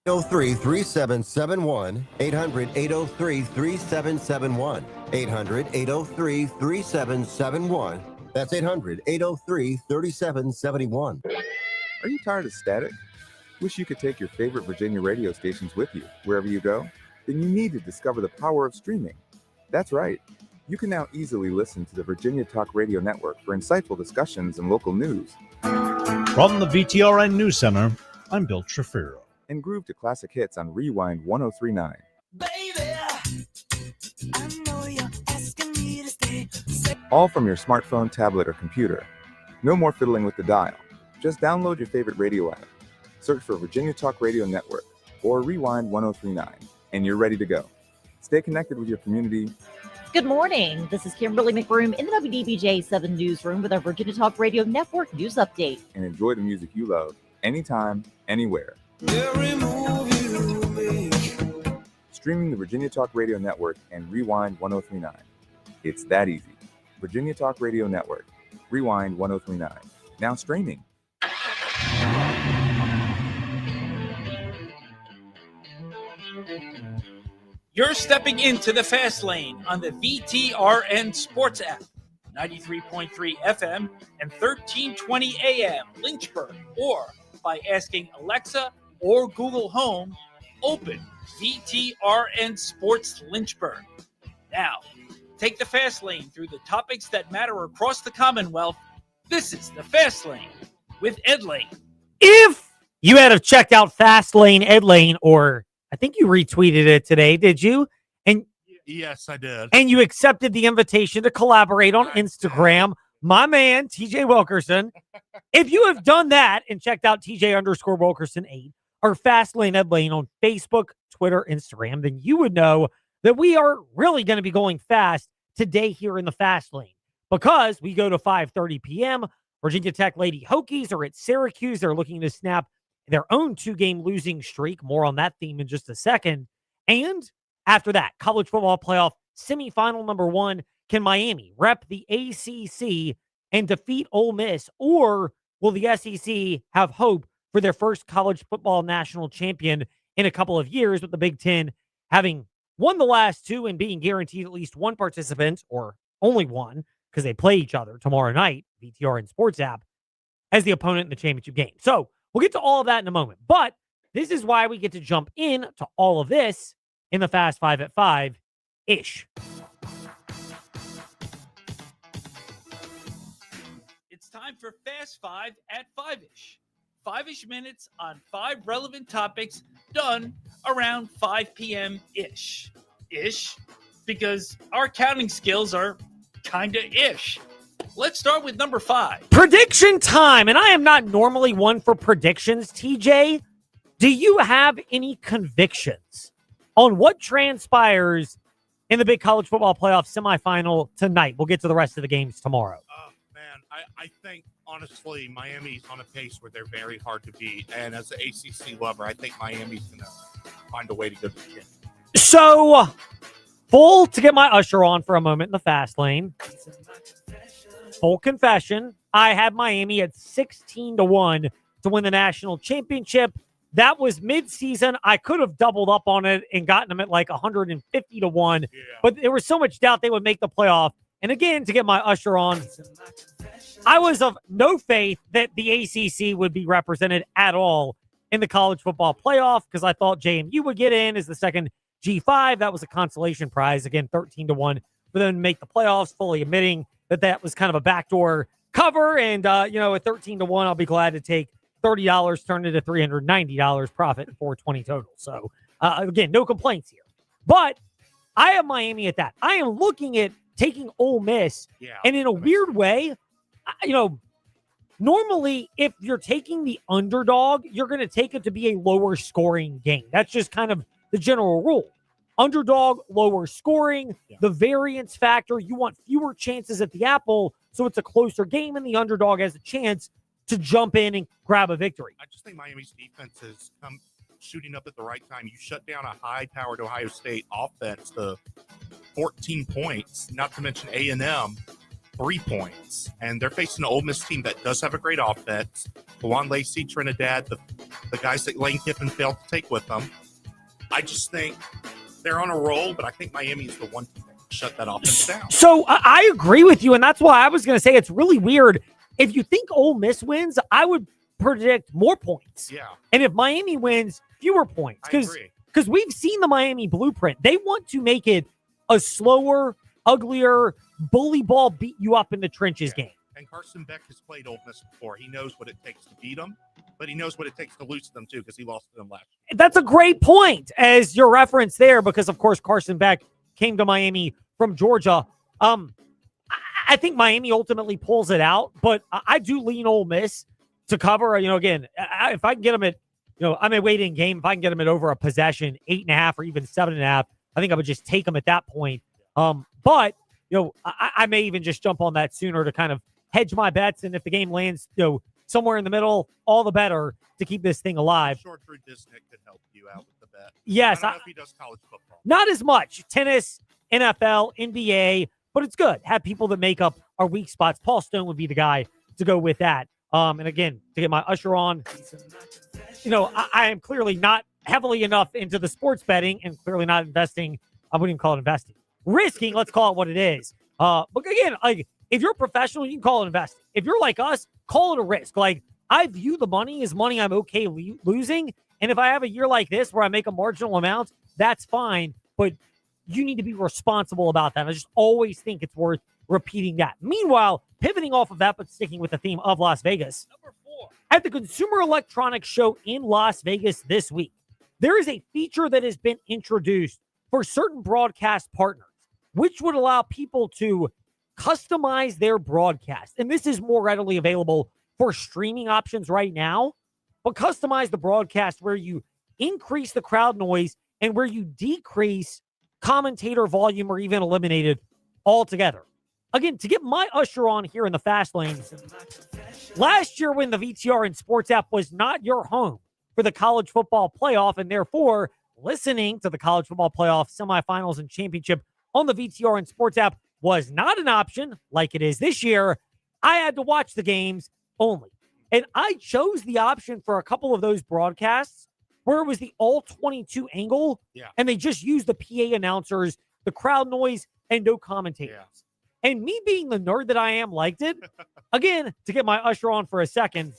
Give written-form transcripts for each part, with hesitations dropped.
803-3771, 800-803-3771, 800-803-3771. That's 800-803-3771. Are you tired of static? Wish you could take your favorite Virginia radio stations with you wherever you go? Then you need to discover the power of streaming. That's right. You can now easily listen to the Virginia Talk Radio Network for insightful discussions and local news. From the VTRN News Center, I'm Bill Trefiro. And groove to classic hits on Rewind 1039. Baby, I know you're asking me to stay. All from your smartphone, tablet, or computer. No more fiddling with the dial. Just download your favorite radio app. Search for Virginia Talk Radio Network or Rewind 1039, and you're ready to go. Stay connected with your community. Good morning. This is Kimberly McBroom in the WDBJ 7 Newsroom with our Virginia Talk Radio Network News Update. And enjoy the music you love anytime, anywhere. Every move you make. Streaming the Virginia Talk Radio Network and Rewind 1039. It's that easy. Virginia Talk Radio Network, Rewind 1039. Now streaming. You're stepping into the fast lane on the VTRN Sports app, 93.3 FM and 1320 AM Lynchburg, or by asking Alexa or Google Home, open VTRN Sports Lynchburg. Now, take the fast lane through the topics that matter across the Commonwealth. This is the Fast Lane with Ed Lane. If you had have checked out Fast Lane, Ed Lane, or I think you retweeted it today, did you? And Yes, I did. and you accepted the invitation to collaborate on Instagram. My man, TJ Wilkerson. If you have done that and checked out TJ_Wilkerson8 or Fast Lane Ed Lane on Facebook, Twitter, Instagram, then you would know that we are really going to be going fast today here in the Fast Lane because we go to 5:30 p.m. Virginia Tech Lady Hokies are at Syracuse. They're looking to snap their own 2-game losing streak. More on that theme in just a second. And after that, college football playoff semifinal number 1. Can Miami rep the ACC and defeat Ole Miss? Or will the SEC have hope for their first college football national champion in a couple of years, with the Big Ten having won the last 2 and being guaranteed at least one participant, or only one, because they play each other tomorrow night, VTRN Sports app, as the opponent in the championship game. So we'll get to all of that in a moment. But this is why we get to jump in to all of this in the Fast 5 at 5-ish. It's time for Fast 5 at 5-ish. 5-ish minutes on 5 relevant topics done around 5 p.m.-ish. Ish, because our counting skills are kind of ish. Let's start with number 5. Prediction time. And I am not normally one for predictions. TJ, do you have any convictions on what transpires in the big college football playoff semifinal tonight? We'll get to the rest of the games tomorrow. I think, honestly, Miami's on a pace where they're very hard to beat. And as an ACC lover, I think Miami's going to find a way to go to the championship. So, full to get my usher on for a moment in the fast lane. Full confession, I had Miami at 16-1 to win the national championship. That was mid-season. I could have doubled up on it and gotten them at like 150-1, but there was so much doubt they would make the playoff. And again, to get my usher on, I was of no faith that the ACC would be represented at all in the college football playoff because I thought JMU would get in as the second G5. That was a consolation prize. Again, 13-1 for them to make the playoffs, fully admitting that that was kind of a backdoor cover. And, at 13-1, I'll be glad to take $30, turn it to $390 profit and $420 total. So, again, no complaints here. But I have Miami at that. I am looking at taking Ole Miss. Yeah, and in a weird way, normally if you're taking the underdog, you're going to take it to be a lower scoring game. That's just kind of the general rule. Underdog, lower scoring, the variance factor. You want fewer chances at the apple, so it's a closer game, and the underdog has a chance to jump in and grab a victory. I just think Miami's defense has come shooting up at the right time. You shut down a high-powered Ohio State offense to 14 points, not to mention A&M, 3 points. And they're facing an Ole Miss team that does have a great offense. Juwan Lacey, Trinidad, the the guys that Lane Kiffin failed to take with them. I just think they're on a roll, but I think Miami's the one team that can shut that offense down. So I agree with you, and that's why I was going to say it's really weird. If you think Ole Miss wins, I would predict more points. Yeah, And if Miami wins, fewer points. I agree. Because we've seen the Miami blueprint. They want to make it a slower, uglier, bully ball beat you up in the trenches game. And Carson Beck has played Ole Miss before. He knows what it takes to beat them, but he knows what it takes to lose to them too, because he lost to them last year. That's a great point as your reference there, because of course Carson Beck came to Miami from Georgia. I think Miami ultimately pulls it out, but I do lean Ole Miss to cover. Again, if I can get them at, I'm a waiting game. If I can get them at over a possession, 8.5 or even 7.5, I think I would just take them at that point. But I may even just jump on that sooner to kind of hedge my bets. And if the game lands, somewhere in the middle, all the better to keep this thing alive. Short Drew Disney could help you out with the bet. Yes. I don't know if he does college football. Not as much. Tennis, NFL, NBA, but it's good. Have people that make up our weak spots. Paul Stone would be the guy to go with that. And again, to get my usher on, I am clearly not heavily enough into the sports betting and clearly not investing. I wouldn't even call it investing. Risking, let's call it what it is. But again, like, if you're a professional, you can call it investing. If you're like us, call it a risk. Like, I view the money as money I'm okay losing. And if I have a year like this where I make a marginal amount, that's fine. But you need to be responsible about that. I just always think it's worth repeating that. Meanwhile, pivoting off of that, but sticking with the theme of Las Vegas. Number 4. At the Consumer Electronics Show in Las Vegas this week, there is a feature that has been introduced for certain broadcast partners, which would allow people to customize their broadcast. And this is more readily available for streaming options right now, but customize the broadcast where you increase the crowd noise and where you decrease commentator volume or even eliminate it altogether. Again, to get my usher on here in the fast lane, last year when the VTR and Sports app was not your home for the college football playoff, and therefore listening to the college football playoff semifinals and championship on the VTR and Sports app was not an option like it is this year, I had to watch the games only. And I chose the option for a couple of those broadcasts where it was the all 22 angle, and they just used the PA announcers, the crowd noise, and no commentators. Yeah. And me being the nerd that I am liked it. Again, to get my usher on for a second,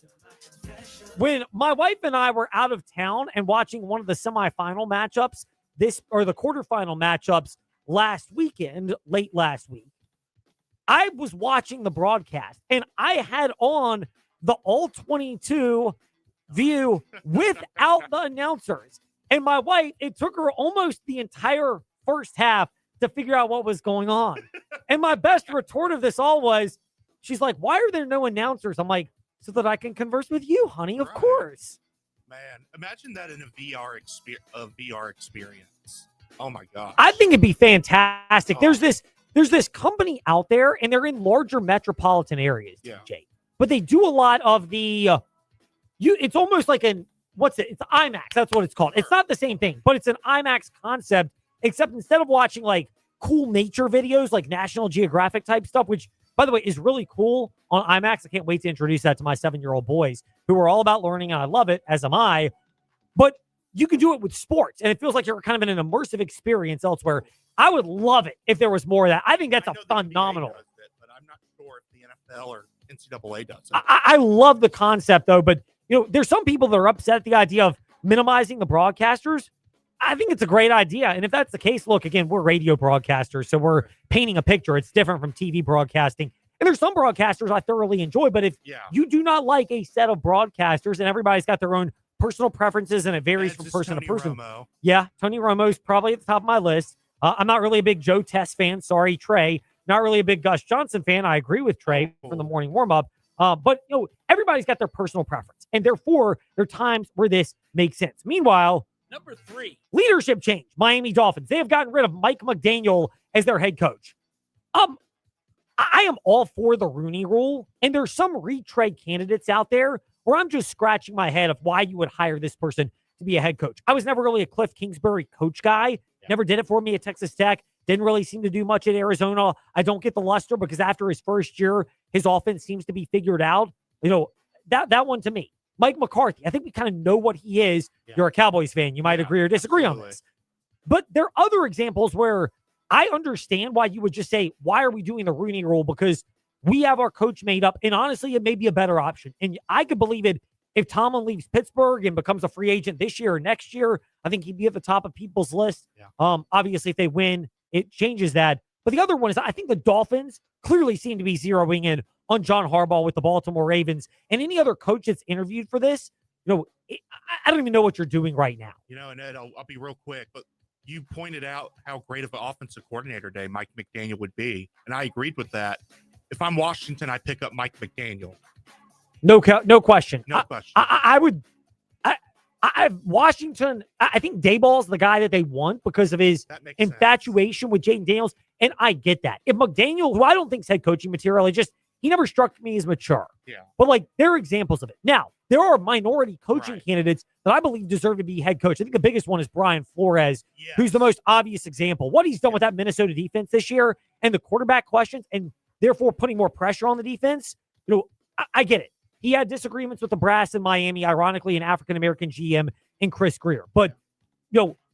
when my wife and I were out of town and watching one of the semifinal matchups, the quarterfinal matchups last weekend, late last week, I was watching the broadcast and I had on the all 22 view without the announcers. And my wife, it took her almost the entire first half to figure out what was going on. And my best retort of this all was, she's like, why are there no announcers? I'm like, so that I can converse with you, honey, of course. Man, imagine that in a VR experience. Oh my gosh. I think it'd be fantastic. There's this company out there, and they're in larger metropolitan areas, DJ. But they do a lot of the it's almost like it's IMAX. That's what it's called. It's not the same thing, but it's an IMAX concept, except instead of watching like cool nature videos, like National Geographic type stuff, which by the way is really cool on IMAX. I can't wait to introduce that to my 7-year-old boys who are all about learning, and I love it, as am I. But you can do it with sports, and it feels like you're kind of in an immersive experience elsewhere. I would love it if there was more of that. I think that's phenomenal. Does it, but I'm not sure if the NFL or NCAA does it. I love the concept, though, but there's some people that are upset at the idea of minimizing the broadcasters. I think it's a great idea. And if that's the case, look, again, we're radio broadcasters, so we're painting a picture. It's different from TV broadcasting. And there's some broadcasters I thoroughly enjoy, but if you do not like a set of broadcasters, and everybody's got their own personal preferences, and it varies from person to person. Romo. Yeah, Tony Romo's probably at the top of my list. I'm not really a big Joe Tess fan. Sorry, Trey. Not really a big Gus Johnson fan. I agree with Trey from the morning warm-up. But everybody's got their personal preference, and therefore there are times where this makes sense. Meanwhile, number 3, leadership change. Miami Dolphins. They have gotten rid of Mike McDaniel as their head coach. I am all for the Rooney Rule, and there's some retread candidates out there where I'm just scratching my head of why you would hire this person to be a head coach. I was never really a Cliff Kingsbury coach guy. Never did it for me at Texas Tech. Didn't really seem to do much at Arizona. I don't get the luster because after his first year, his offense seems to be figured out. That one to me. Mike McCarthy. I think we kind of know what he is. Yeah. You're a Cowboys fan. You might agree or disagree on this. But there are other examples where I understand why you would just say, why are we doing the Rooney Rule? Because we have our coach made up, and honestly, it may be a better option. And I could believe it if Tomlin leaves Pittsburgh and becomes a free agent this year or next year. I think he'd be at the top of people's list. Yeah. Obviously, if they win, it changes that. But the other one is I think the Dolphins clearly seem to be zeroing in on John Harbaugh with the Baltimore Ravens. And any other coach that's interviewed for this, I don't even know what you're doing right now. And Ed, I'll be real quick, but you pointed out how great of an offensive coordinator day Mike McDaniel would be, and I agreed with that. If I'm Washington, I pick up Mike McDaniel. No question. No question. I would. Washington. I think Dayball's the guy that they want because of his infatuation with Jaden Daniels, and I get that. If McDaniel, who I don't think's head coaching material, he never struck me as mature. Yeah. But there are examples of it. Now, there are minority coaching candidates that I believe deserve to be head coach. I think the biggest one is Brian Flores, who's the most obvious example. What he's done with that Minnesota defense this year and the quarterback questions, and therefore putting more pressure on the defense. I get it. He had disagreements with the brass in Miami, ironically, an African-American GM in Chris Greer. But,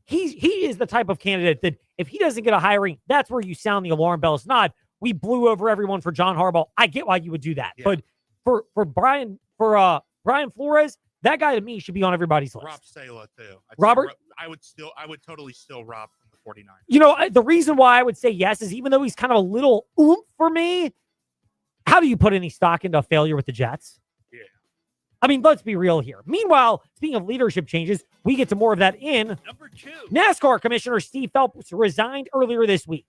he is the type of candidate that if he doesn't get a hiring, that's where you sound the alarm bell. It's not, we blew over everyone for John Harbaugh. I get why you would do that. Yeah. But for Brian Flores, that guy to me should be on everybody's list. Rob Sala, too. Robert? I would totally still Rob from the 49ers. The reason why I would say yes is even though he's kind of a little oomph for me, how do you put any stock into a failure with the Jets? Yeah. I mean, let's be real here. Meanwhile, speaking of leadership changes, we get to more of that in number 2. NASCAR Commissioner Steve Phelps resigned earlier this week.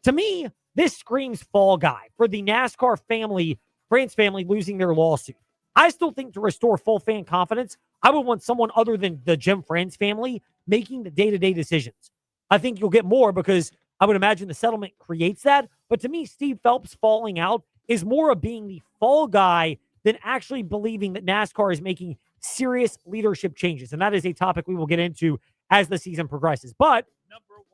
To me, this screams fall guy for the NASCAR family, France family losing their lawsuit. I still think to restore full fan confidence, I would want someone other than the Jim France family making the day-to-day decisions. I think you'll get more because I would imagine the settlement creates that. But to me, Steve Phelps falling out is more of being the fall guy than actually believing that NASCAR is making serious leadership changes. And that is a topic we will get into as the season progresses. But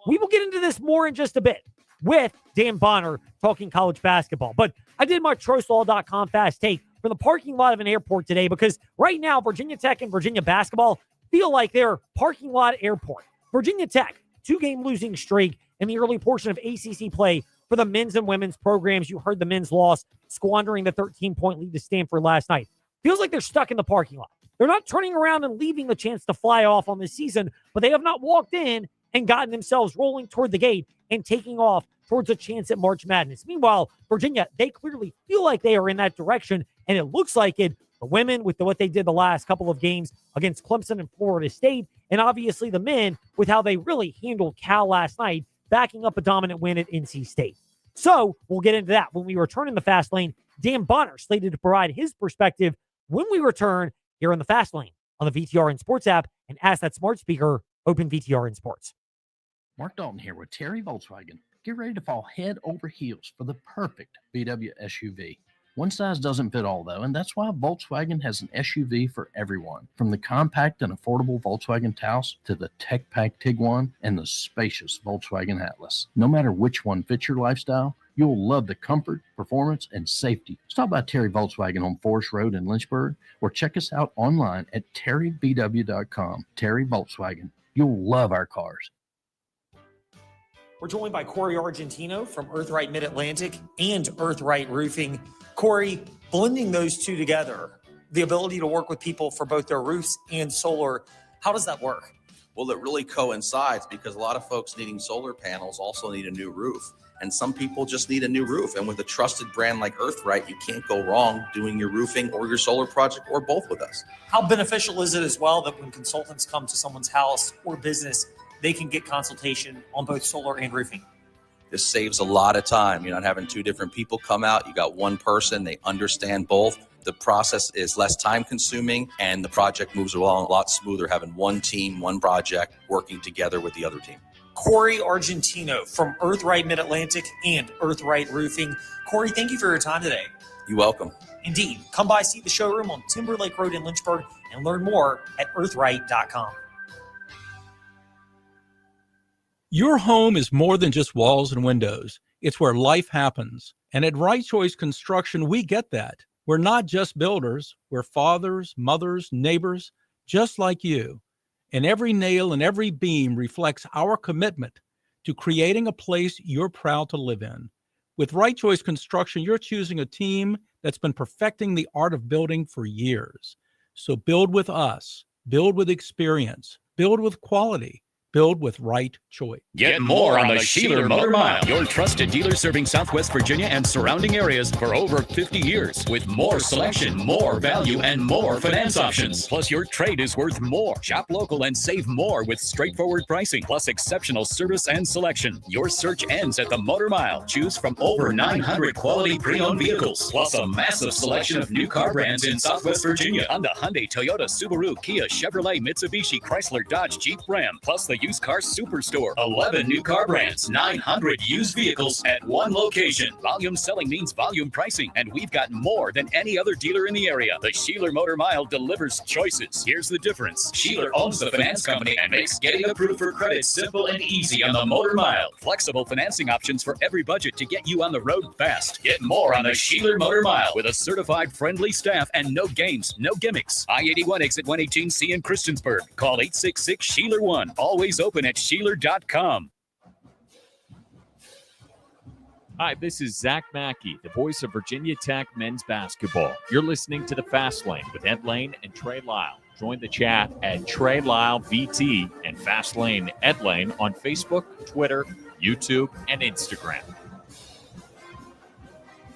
we will get into this more in just a bit with Dan Bonner talking college basketball. But I did my TroStall.com fast take from the parking lot of an airport today because right now Virginia Tech and Virginia basketball feel like they're parking lot airport. Virginia Tech, 2-game losing streak in the early portion of ACC play for the men's and women's programs. You heard the men's loss, squandering the 13-point lead to Stanford last night. Feels like they're stuck in the parking lot. They're not turning around and leaving the chance to fly off on this season, but they have not walked in and gotten themselves rolling toward the gate and taking off towards a chance at March Madness. Meanwhile, Virginia, they clearly feel like they are in that direction, and it looks like it. The women with what they did the last couple of games against Clemson and Florida State, and obviously the men with how they really handled Cal last night, backing up a dominant win at NC State. So we'll get into that when we return in the Fast Lane. Dan Bonner slated to provide his perspective when we return here in the Fast Lane on the VTR and Sports app, and ask that smart speaker, open VTR and Sports. Mark Dalton here with Terry Volkswagen. Get ready to fall head over heels for the perfect VW SUV. One size doesn't fit all, though, and that's why Volkswagen has an SUV for everyone. From the compact and affordable Volkswagen Taos to the tech-packed Tiguan and the spacious Volkswagen Atlas. No matter which one fits your lifestyle, you'll love the comfort, performance, and safety. Stop by Terry Volkswagen on Forest Road in Lynchburg or check us out online at terryvw.com. Terry Volkswagen. You'll love our cars. We're joined by Corey Argentino from Earthright Mid-Atlantic and Earthright Roofing. Corey, blending those two together, the ability to work with people for both their roofs and solar, how does that work? Well, it really coincides because a lot of folks needing solar panels also need a new roof. And some people just need a new roof. And with a trusted brand like Earthright, you can't go wrong doing your roofing or your solar project or both with us. How beneficial is it as well that when consultants come to someone's house or business, they can get consultation on both solar and roofing? This saves a lot of time. You're not having two different people come out. You got one person. They understand both. The process is less time consuming and the project moves along a lot smoother having one team, one project working together with the other team. Corey Argentino from Earthright Mid-Atlantic and Earthright Roofing. Corey, thank you for your time today. You're welcome. Indeed. Come by, see the showroom on Timberlake Road in Lynchburg, and learn more at earthright.com. Your home is more than just walls and windows. It's where life happens. And at Right Choice Construction, we get that. We're not just builders, we're fathers, mothers, neighbors, just like you. And every nail and every beam reflects our commitment to creating a place you're proud to live in. With Right Choice Construction, you're choosing a team that's been perfecting the art of building for years. So build with us, build with experience, build with quality, build with Right Choice. Get more on the Sheeler Motor Mile, your trusted dealer serving Southwest Virginia and surrounding areas for over 50 years. With more selection, more value, and more finance options. Plus, your trade is worth more. Shop local and save more with straightforward pricing, plus exceptional service and selection. Your search ends at the Motor Mile. Choose from over 900 quality pre-owned vehicles, plus a massive selection of new car brands in Southwest Virginia. Honda, Hyundai, Toyota, Subaru, Kia, Chevrolet, Mitsubishi, Chrysler, Dodge, Jeep, Ram, plus the used car superstore. 11 new car brands, 900 used vehicles at one location. Volume selling means volume pricing, and we've got more than any other dealer in the area. The Sheeler Motor Mile delivers choices. Here's the difference. Sheeler owns the finance company and makes getting approved for credit simple and easy on the Motor Mile. Flexible financing options for every budget to get you on the road fast. Get more on the Sheeler Motor Mile with a certified friendly staff and no games, no gimmicks. I-81 exit 118C in Christiansburg. Call 866-SHEELER1. Always open at Sheeler.com. Hi, this is Zach Mackey, the voice of Virginia Tech men's basketball. You're listening to The Fast Lane with Ed Lane and Trey Lyle. Join the chat at Trey Lyle VT and Fast Lane Ed Lane on Facebook, Twitter, YouTube, and Instagram.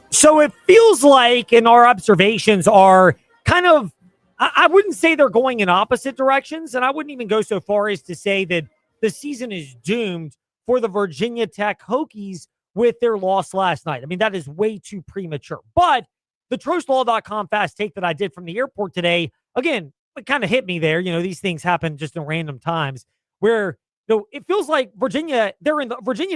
So it feels like, and our observations are kind of, I wouldn't say they're going in opposite directions, and I wouldn't even go so far as to say that the season is doomed for the Virginia Tech Hokies with their loss last night. I mean, that is way too premature. But the TroastLaw.com fast take that I did from the airport today, again, it kind of hit me there. These things happen just in random times where it feels like Virginia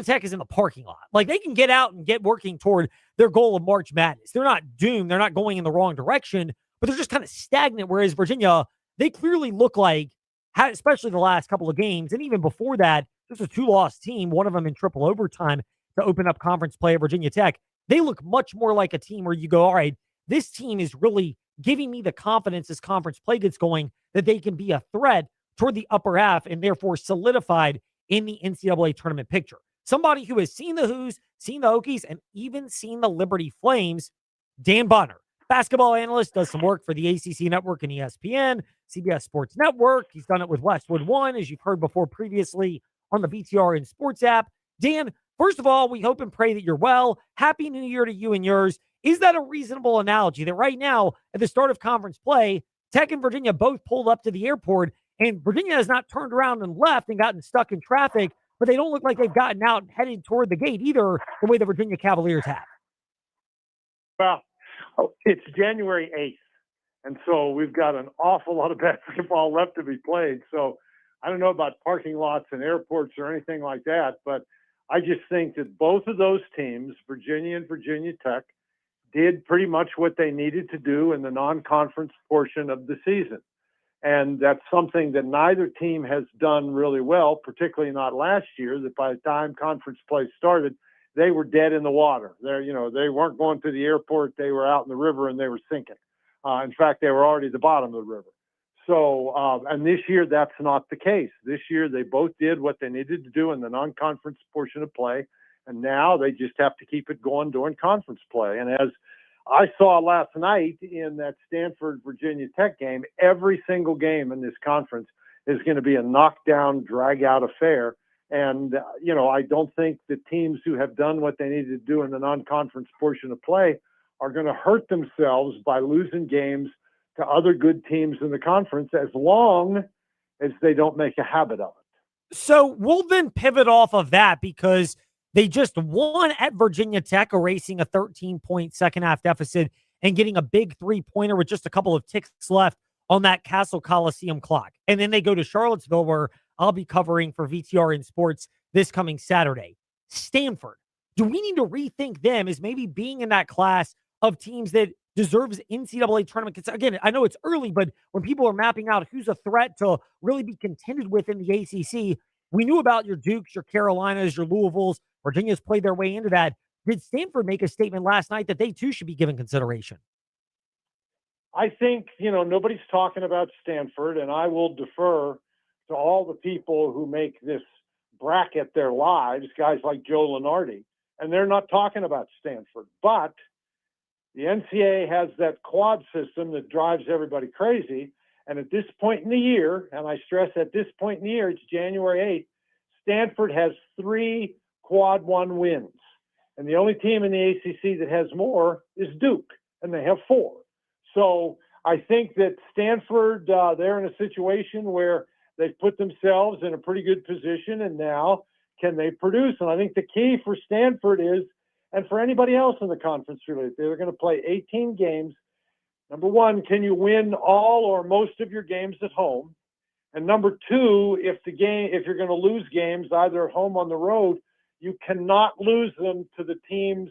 Tech is in the parking lot. Like they can get out and get working toward their goal of March Madness. They're not doomed. They're not going in the wrong direction, but they're just kind of stagnant. Whereas Virginia, they clearly look like, especially the last couple of games, and even before that, just a 2-loss team, one of them in triple overtime to open up conference play at Virginia Tech. They look much more like a team where you go, all right, this team is really giving me the confidence as conference play gets going that they can be a threat toward the upper half and therefore solidified in the NCAA tournament picture. Somebody who has seen the Hoos, seen the Hokies, and even seen the Liberty Flames, Dan Bonner, basketball analyst, does some work for the ACC Network and ESPN, CBS Sports Network. He's done it with Westwood One, as you've heard before previously on the VTR and Sports app. Dan, first of all, we hope and pray that you're well. Happy New Year to you and yours. Is that a reasonable analogy that right now, at the start of conference play, Tech and Virginia both pulled up to the airport, and Virginia has not turned around and left and gotten stuck in traffic, but they don't look like they've gotten out and headed toward the gate either, the way the Virginia Cavaliers have? Well, it's January 8th, and so we've got an awful lot of basketball left to be played. So I don't know about parking lots and airports or anything like that, but I just think that both of those teams, Virginia and Virginia Tech, did pretty much what they needed to do in the non-conference portion of the season. And that's something that neither team has done really well, particularly not last year, that by the time conference play started, they were dead in the water. They weren't going to the airport. They were out in the river and they were sinking. In fact, they were already at the bottom of the river. So, and this year, that's not the case. This year, they both did what they needed to do in the non-conference portion of play. And now they just have to keep it going during conference play. And as I saw last night in that Stanford-Virginia Tech game, every single game in this conference is going to be a knockdown, drag-out affair. And, I don't think the teams who have done what they needed to do in the non-conference portion of play are going to hurt themselves by losing games to other good teams in the conference as long as they don't make a habit of it. So we'll then pivot off of that because they just won at Virginia Tech, erasing a 13-point second-half deficit and getting a big three-pointer with just a couple of ticks left on that Castle Coliseum clock. And then they go to Charlottesville, where I'll be covering for VTR in Sports this coming Saturday. Stanford, do we need to rethink them as maybe being in that class of teams that deserves NCAA tournament? Again, I know it's early, but when people are mapping out who's a threat to really be contended with in the ACC, we knew about your Dukes, your Carolinas, your Louisvilles. Virginia's played their way into that. Did Stanford make a statement last night that they too should be given consideration? I think, nobody's talking about Stanford, and I will defer to all the people who make this bracket their lives, guys like Joe Lenardi, and they're not talking about Stanford. But the NCAA has that quad system that drives everybody crazy. And at this point in the year, and I stress at this point in the year, it's January 8th, Stanford has 3 quad 1 wins. And the only team in the ACC that has more is Duke, and they have 4. So I think that Stanford, they're in a situation where they've put themselves in a pretty good position, and now can they produce? And I think the key for Stanford is, and for anybody else in the conference, really, they're going to play 18 games. Number one, can you win all or most of your games at home? And number two, if you're going to lose games either at home or on the road, you cannot lose them to the teams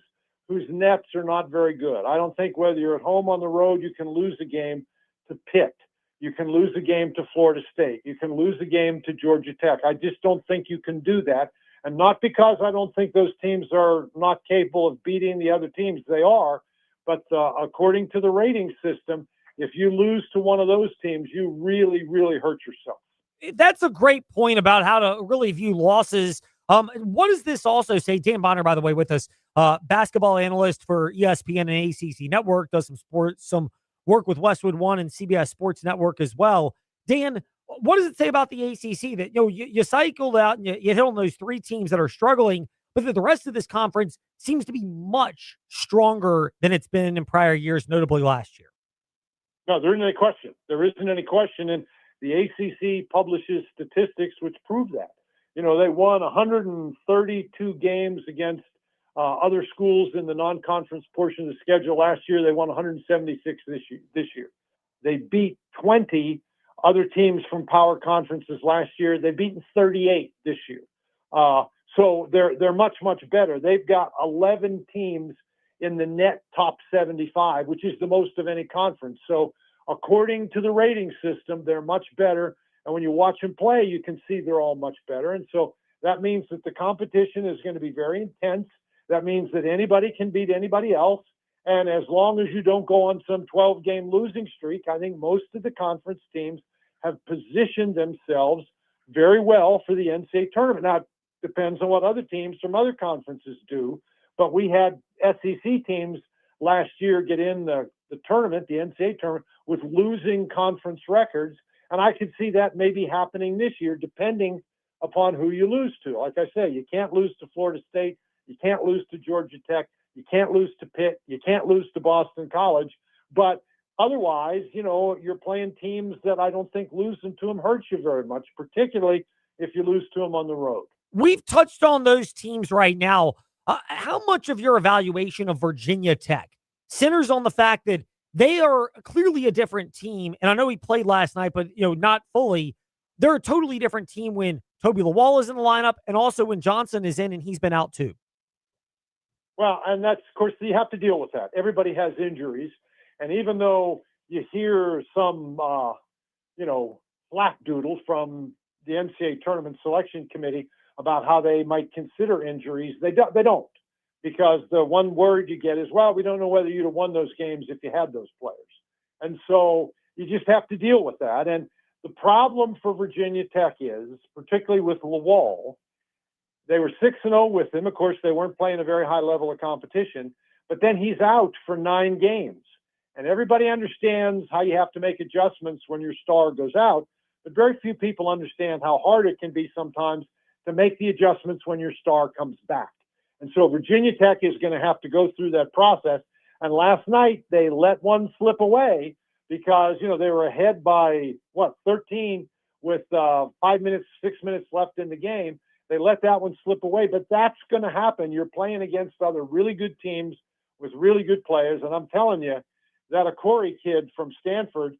whose nets are not very good. I don't think whether you're at home or on the road, you can lose a game to Pitt. You can lose a game to Florida State. You can lose a game to Georgia Tech. I just don't think you can do that. And not because I don't think those teams are not capable of beating the other teams. They are. But according to the rating system, if you lose to one of those teams, you really, really hurt yourself. That's a great point about how to really view losses. What does this also say? Dan Bonner, by the way, with us, basketball analyst for ESPN and ACC Network, does some work with Westwood One and CBS Sports Network as well. Dan, what does it say about the ACC that you cycled out and you hit on those 3 teams that are struggling, but that the rest of this conference seems to be much stronger than it's been in prior years, notably last year? No, there isn't any question. There isn't any question, and the ACC publishes statistics which prove that. They won 132 games against other schools in the non-conference portion of the schedule last year. They won 176 this year. They beat 20 other teams from power conferences last year. They've beaten 38 this year. So they're much, much better. They've got 11 teams in the net top 75, which is the most of any conference. So according to the rating system, they're much better. And when you watch them play, you can see they're all much better. And so that means that the competition is going to be very intense. That means that anybody can beat anybody else. And as long as you don't go on some 12-game losing streak, I think most of the conference teams have positioned themselves very well for the NCAA tournament. Now, it depends on what other teams from other conferences do. But we had SEC teams last year get in the tournament, the NCAA tournament, with losing conference records. And I could see that maybe happening this year, depending upon who you lose to. Like I say, you can't lose to Florida State. You can't lose to Georgia Tech. You can't lose to Pitt. You can't lose to Boston College. But otherwise, you're playing teams that I don't think losing to them hurts you very much, particularly if you lose to them on the road. We've touched on those teams right now. How much of your evaluation of Virginia Tech centers on the fact that they are clearly a different team? And I know he played last night, but not fully. They're a totally different team when Toby Lawal is in the lineup and also when Johnson is in and he's been out too. Well, and that's, of course, you have to deal with that. Everybody has injuries. And even though you hear some, flapdoodle from the NCAA Tournament Selection Committee about how they might consider injuries, they don't. Because the one word you get is, well, we don't know whether you'd have won those games if you had those players. And so you just have to deal with that. And the problem for Virginia Tech is, particularly with Lawal, they were 6-0 with him. Of course, they weren't playing a very high level of competition, but then he's out for 9 games. And everybody understands how you have to make adjustments when your star goes out, but very few people understand how hard it can be sometimes to make the adjustments when your star comes back. And so Virginia Tech is going to have to go through that process. And last night they let one slip away because, they were ahead by 13 with 6 minutes left in the game. They let that one slip away, but that's going to happen. You're playing against other really good teams with really good players. And I'm telling you that a Corey kid from Stanford,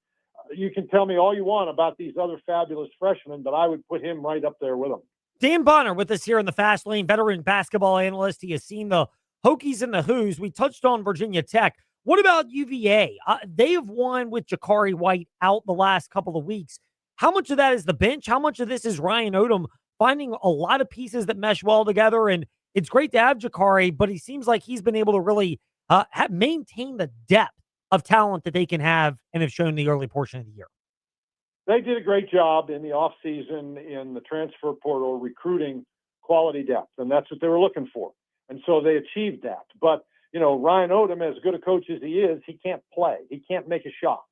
you can tell me all you want about these other fabulous freshmen, but I would put him right up there with them. Dan Bonner with us here in the Fast Lane, veteran basketball analyst. He has seen the Hokies and the Who's. We touched on Virginia Tech. What about UVA? They have won with Jakari White out the last couple of weeks. How much of that is the bench? How much of this is Ryan Odom finding a lot of pieces that mesh well together? And it's great to have Jakari, but he seems like he's been able to really maintain the depth of talent that they can have and have shown the early portion of the year. They did a great job in the offseason in the transfer portal recruiting quality depth, and that's what they were looking for. And so they achieved that. But, Ryan Odom, as good a coach as he is, he can't play. He can't make a shot.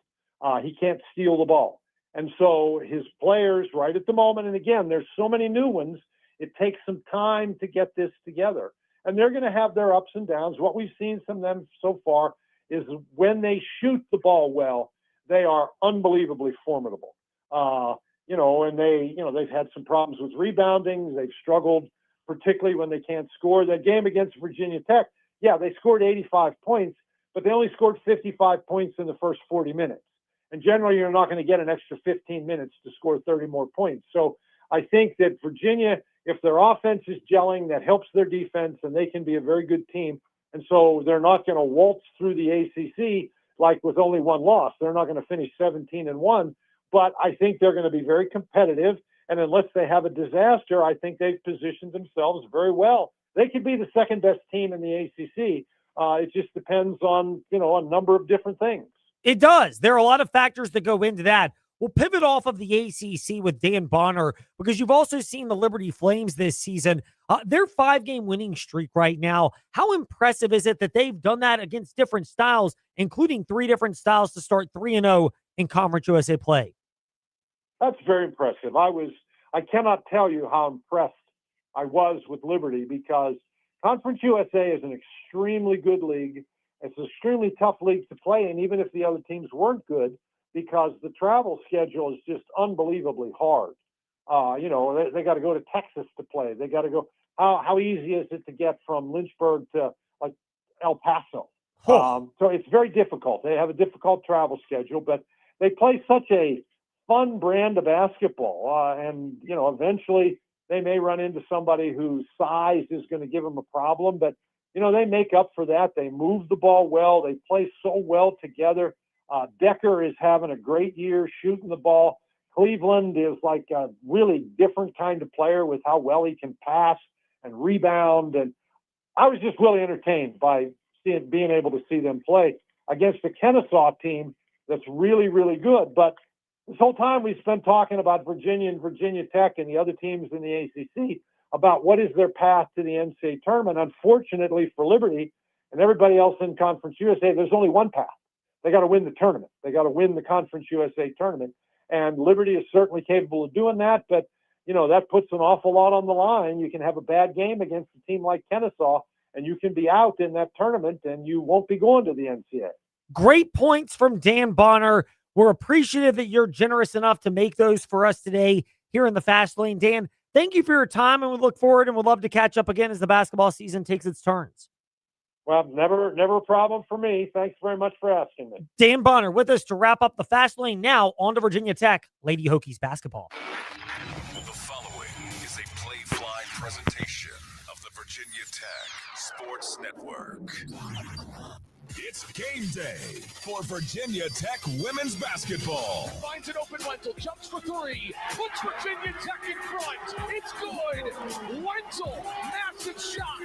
He can't steal the ball. And so his players right at the moment, and again, there's so many new ones, it takes some time to get this together. And they're going to have their ups and downs. What we've seen from them so far is when they shoot the ball well, they are unbelievably formidable. And they've had some problems with rebounding. They've struggled, particularly when they can't score. That game against Virginia Tech, they scored 85 points, but they only scored 55 points in the first 40 minutes. And generally, you're not going to get an extra 15 minutes to score 30 more points. So I think that Virginia, if their offense is gelling, that helps their defense, and they can be a very good team. And so they're not going to waltz through the ACC like with only one loss. They're not going to finish 17-1, but I think they're going to be very competitive. And unless they have a disaster, I think they've positioned themselves very well. They could be the second best team in the ACC. It just depends on, a number of different things. It does. There are a lot of factors that go into that. We'll pivot off of the ACC with Dan Bonner because you've also seen the Liberty Flames this season. Their 5-game winning streak right now. How impressive is it that they've done that against different styles, including 3 different styles to start 3-0 in Conference USA play? That's very impressive. I cannot tell you how impressed I was with Liberty because Conference USA is an extremely good league. It's an extremely tough league to play in, even if the other teams weren't good, because the travel schedule is just unbelievably hard. They got to go to Texas to play. They got to go. How easy is it to get from Lynchburg to like El Paso? So it's very difficult. They have a difficult travel schedule, but they play such a fun brand of basketball. And eventually they may run into somebody whose size is going to give them a problem, but they make up for that. They move the ball well. They play so well together. Decker is having a great year shooting the ball. Cleveland is like a really different kind of player with how well he can pass and rebound. And I was just really entertained by being able to see them play against the Kennesaw team that's really, really good. But this whole time we've spent talking about Virginia and Virginia Tech and the other teams in the ACC about what is their path to the NCAA tournament. Unfortunately for Liberty and everybody else in Conference USA, there's only one path. They got to win the tournament. They got to win the Conference USA tournament. And Liberty is certainly capable of doing that, but, that puts an awful lot on the line. You can have a bad game against a team like Kennesaw, and you can be out in that tournament, and you won't be going to the NCAA. Great points from Dan Bonner. We're appreciative that you're generous enough to make those for us today here in the Fast Lane. Dan, thank you for your time, and we look forward and would love to catch up again as the basketball season takes its turns. Well, never a problem for me. Thanks very much for asking me. Dan Bonner with us to wrap up the Fast Lane. Now on to Virginia Tech Lady Hokies basketball. The following is a play-fly presentation of the Virginia Tech Sports Network. It's game day for Virginia Tech women's basketball. Finds an open Wenzel, jumps for 3, puts Virginia Tech in front. It's good. Wenzel, massive shot.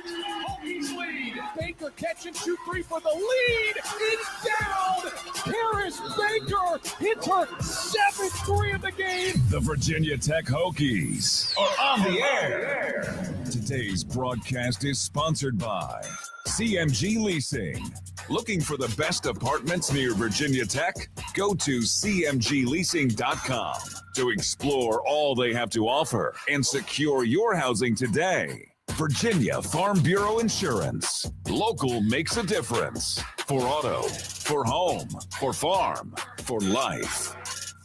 Hokies lead. Baker catch and shoot 3 for the lead. It's down. Paris Baker hits her 7th 3 of the game. The Virginia Tech Hokies are on the air. Today's broadcast is sponsored by CMG Leasing. Looking for the best apartments near Virginia Tech? Go to cmgleasing.com to explore all they have to offer and secure your housing today. Virginia Farm Bureau Insurance. Local makes a difference. For auto, for home, for farm, for life.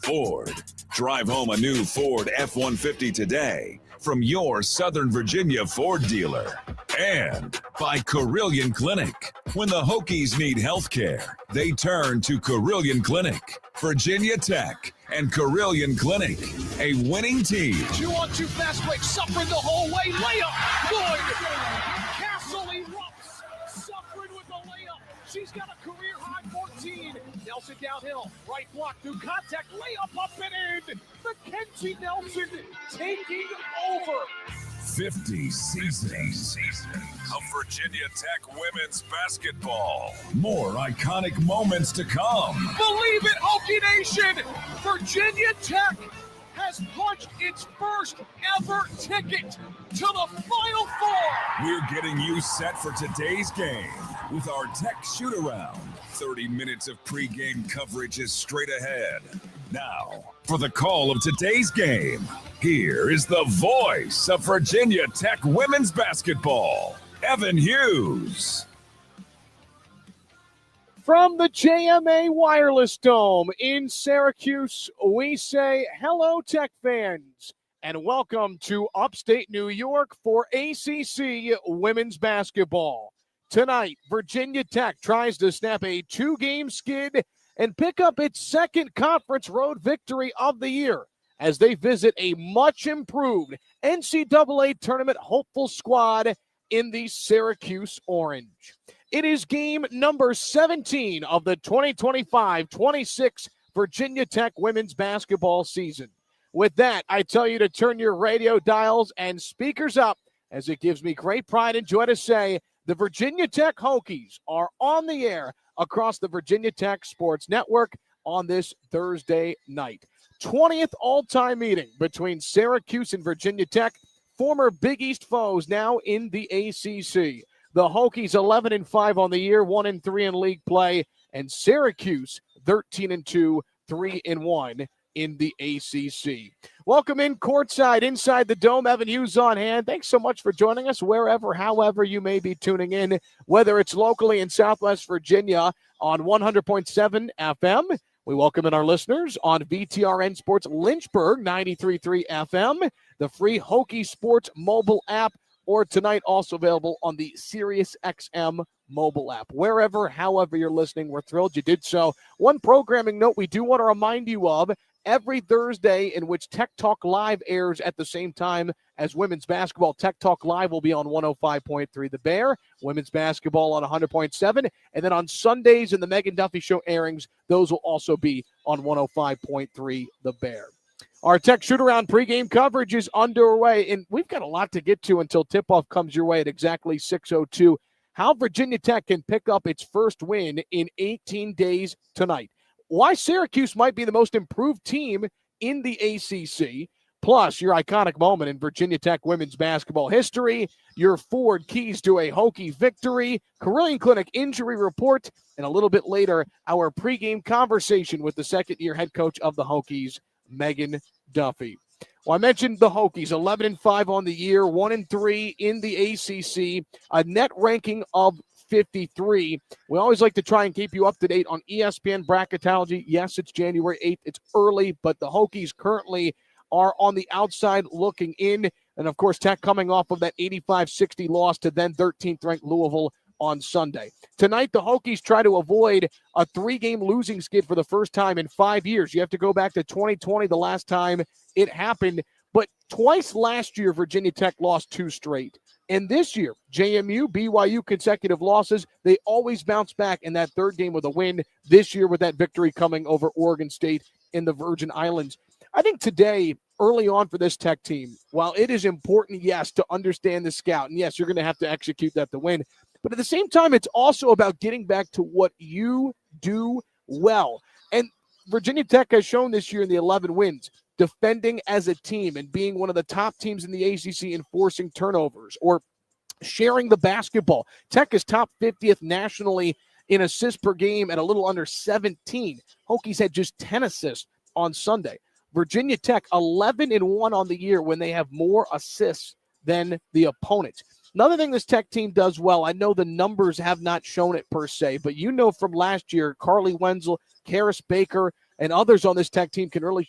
Ford. Drive home a new Ford F-150 today from your Southern Virginia Ford dealer. And by Carilion Clinic. When the Hokies need health care, they turn to Carilion Clinic. Virginia Tech and Carilion Clinic, a winning team. 2-on-2 fast break, suffering the whole way, layup, good. Castle erupts, suffering with the layup. She's got a career high 14. Nelson downhill, right block through contact, layup up and in. Mackenzie Nelson taking over. 50 seasons of Virginia Tech women's basketball. More iconic moments to come. Believe it, Hokie Nation! Virginia Tech has punched its first ever ticket to the Final Four. We're getting you set for today's game with our Tech Shoot-Around. 30 minutes of pregame coverage is straight ahead. Now, for the call of today's game, here is the voice of Virginia Tech women's basketball, Evan Hughes. From the JMA Wireless Dome in Syracuse, we say hello, Tech fans, and welcome to upstate New York for ACC women's basketball. Tonight, Virginia Tech tries to snap a 2-game skid and pick up its second conference road victory of the year as they visit a much-improved NCAA tournament hopeful squad in the Syracuse Orange. It is game number 17 of the 2025-26 Virginia Tech women's basketball season. With that, I tell you to turn your radio dials and speakers up, as it gives me great pride and joy to say the Virginia Tech Hokies are on the air across the Virginia Tech Sports Network on this Thursday night. 20th all-time meeting between Syracuse and Virginia Tech, former Big East foes now in the ACC. The Hokies 11-5 on the year, 1-3 in league play, and Syracuse 13-2, 3-1 in the ACC. Welcome in courtside inside the dome. Evan Hughes on hand. Thanks so much for joining us wherever, however you may be tuning in, whether it's locally in Southwest Virginia on 100.7 FM. We welcome in our listeners on VTRN Sports Lynchburg 93.3 FM, the free Hokie Sports mobile app, or tonight also available on the SiriusXM mobile app. Wherever, however you're listening, we're thrilled you did so. One programming note we do want to remind you of: every Thursday in which Tech Talk Live airs at the same time as women's basketball, Tech Talk Live will be on 105.3 The Bear, women's basketball on 100.7, and then on Sundays in the Megan Duffy Show airings, those will also be on 105.3 The Bear. Our Tech Shoot-Around pregame coverage is underway, and we've got a lot to get to until tip-off comes your way at exactly 6:02. How Virginia Tech can pick up its first win in 18 days tonight. Why Syracuse might be the most improved team in the ACC, plus your iconic moment in Virginia Tech women's basketball history, your forward keys to a Hokie victory, Carilion Clinic injury report, and a little bit later, our pregame conversation with the second-year head coach of the Hokies, Megan Duffy. Well, I mentioned the Hokies, 11-5 on the year, 1-3 in the ACC, a net ranking of 53. We always like to try and keep you up to date on ESPN bracketology. Yes, it's January 8th. It's early, but the Hokies currently are on the outside looking in. And, of course, Tech coming off of that 85-60 loss to then 13th-ranked Louisville on Sunday. Tonight, the Hokies try to avoid a 3-game losing skid for the first time in 5 years. You have to go back to 2020, the last time it happened. But twice last year, Virginia Tech lost 2 straight. And this year, JMU, BYU consecutive losses, they always bounce back in that third game with a win. This year with that victory coming over Oregon State in the Virgin Islands. I think today, early on for this Tech team, while it is important, yes, to understand the scout, and yes, you're going to have to execute that to win, but at the same time, it's also about getting back to what you do well. And Virginia Tech has shown this year in the 11 wins, defending as a team and being one of the top teams in the ACC in forcing turnovers or sharing the basketball. Tech is top 50th nationally in assists per game at a little under 17. Hokies had just 10 assists on Sunday. Virginia Tech 11-1 on the year when they have more assists than the opponent. Another thing this Tech team does well, I know the numbers have not shown it per se, but you know from last year, Carly Wenzel, Karis Baker, and others on this Tech team can really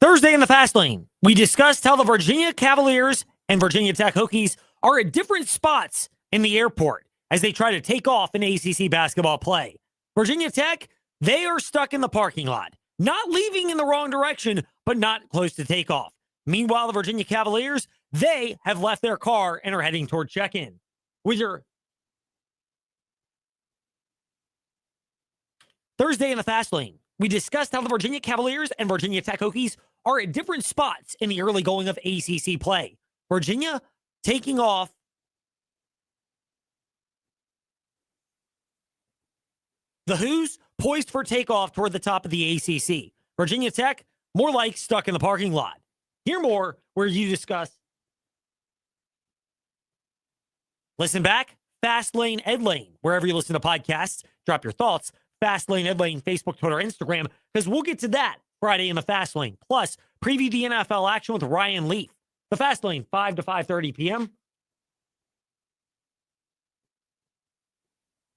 Thursday in the Fast Lane, we discussed how the Virginia Cavaliers and Virginia Tech Hokies are at different spots in the airport as they try to take off in ACC basketball play. Virginia Tech, they are stuck in the parking lot, not leaving in the wrong direction, but not close to takeoff. Meanwhile, the Virginia Cavaliers, they have left their car and are heading toward check-in. With your Thursday in the Fast Lane, we discussed how the Virginia Cavaliers and Virginia Tech Hokies are at different spots in the early going of ACC play. Virginia taking off. The Hoos poised for takeoff toward the top of the ACC. Virginia Tech, more like stuck in the parking lot. Hear more where you discuss. Listen back, Fast Lane, Ed Lane, wherever you listen to podcasts. Drop your thoughts. Fast Lane, Ed Lane, Facebook, Twitter, Instagram, because we'll get to that Friday in the Fast Lane. Plus, preview the NFL action with Ryan Leaf. The Fast Lane, 5 to 5:30 p.m.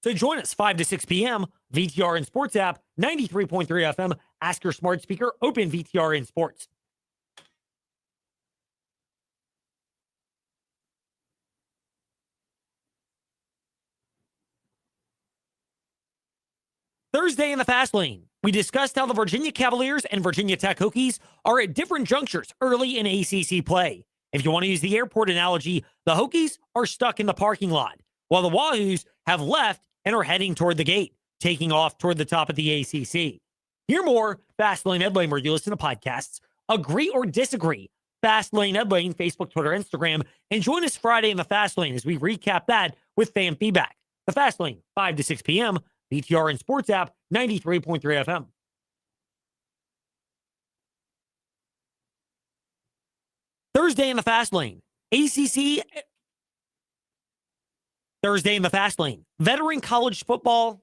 So join us 5 to 6 p.m. VTR and Sports app, 93.3 FM. Ask your smart speaker, open VTR in Sports. Thursday in the Fast Lane, we discussed how the Virginia Cavaliers and Virginia Tech Hokies are at different junctures early in ACC play. If you want to use the airport analogy, the Hokies are stuck in the parking lot, while the Wahoos have left and are heading toward the gate, taking off toward the top of the ACC. Hear more, Fast Lane, Ed Lane, where you listen to podcasts. Agree or disagree, Fast Lane, Ed Lane, Facebook, Twitter, Instagram, and join us Friday in the Fast Lane as we recap that with fan feedback. The Fast Lane, 5 to 6 p.m., VTR and Sports app, 93.3 FM. Thursday in the Fast Lane, ACC. Thursday in the Fast Lane, veteran college football.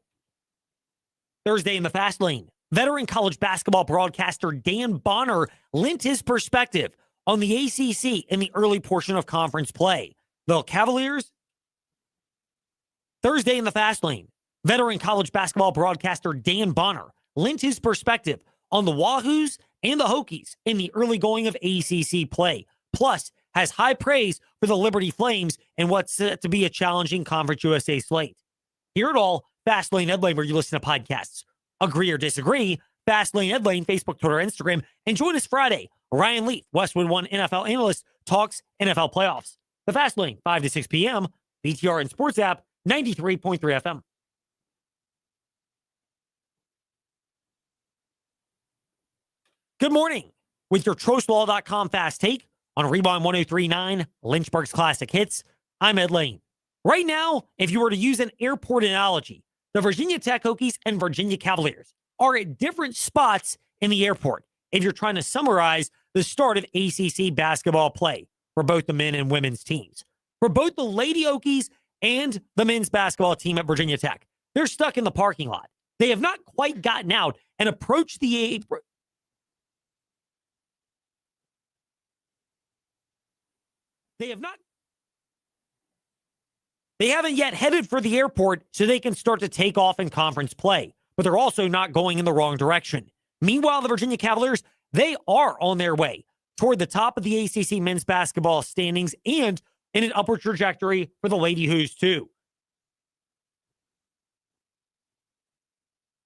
Thursday in the Fast Lane, veteran college basketball broadcaster Dan Bonner lent his perspective on the ACC in the early portion of conference play. The Cavaliers. Thursday in the Fast Lane, veteran college basketball broadcaster Dan Bonner lent his perspective on the Wahoos and the Hokies in the early going of ACC play, plus has high praise for the Liberty Flames in what's set to be a challenging Conference USA slate. Hear it all, Fast Lane, Ed Lane, where you listen to podcasts. Agree or disagree, Fast Lane, Ed Lane, Facebook, Twitter, Instagram, and join us Friday. Ryan Leaf, Westwood One NFL analyst, talks NFL playoffs. The Fast Lane, 5 to 6 p.m., VTR and Sports app, 93.3 FM. Good morning. With your TrostLaw.com fast take on Rewind 1039, Lynchburg's Classic Hits, I'm Ed Lane. Right now, if you were to use an airport analogy, the Virginia Tech Hokies and Virginia Cavaliers are at different spots in the airport if you're trying to summarize the start of ACC basketball play for both the men and women's teams. For both the Lady Hokies and the men's basketball team at Virginia Tech, they're stuck in the parking lot. They have not quite gotten out and approached the apron. They haven't yet headed for the airport so they can start to take off in conference play, but they're also not going in the wrong direction. Meanwhile, the Virginia Cavaliers, they are on their way toward the top of the ACC men's basketball standings and in an upward trajectory for the Lady Hoos too.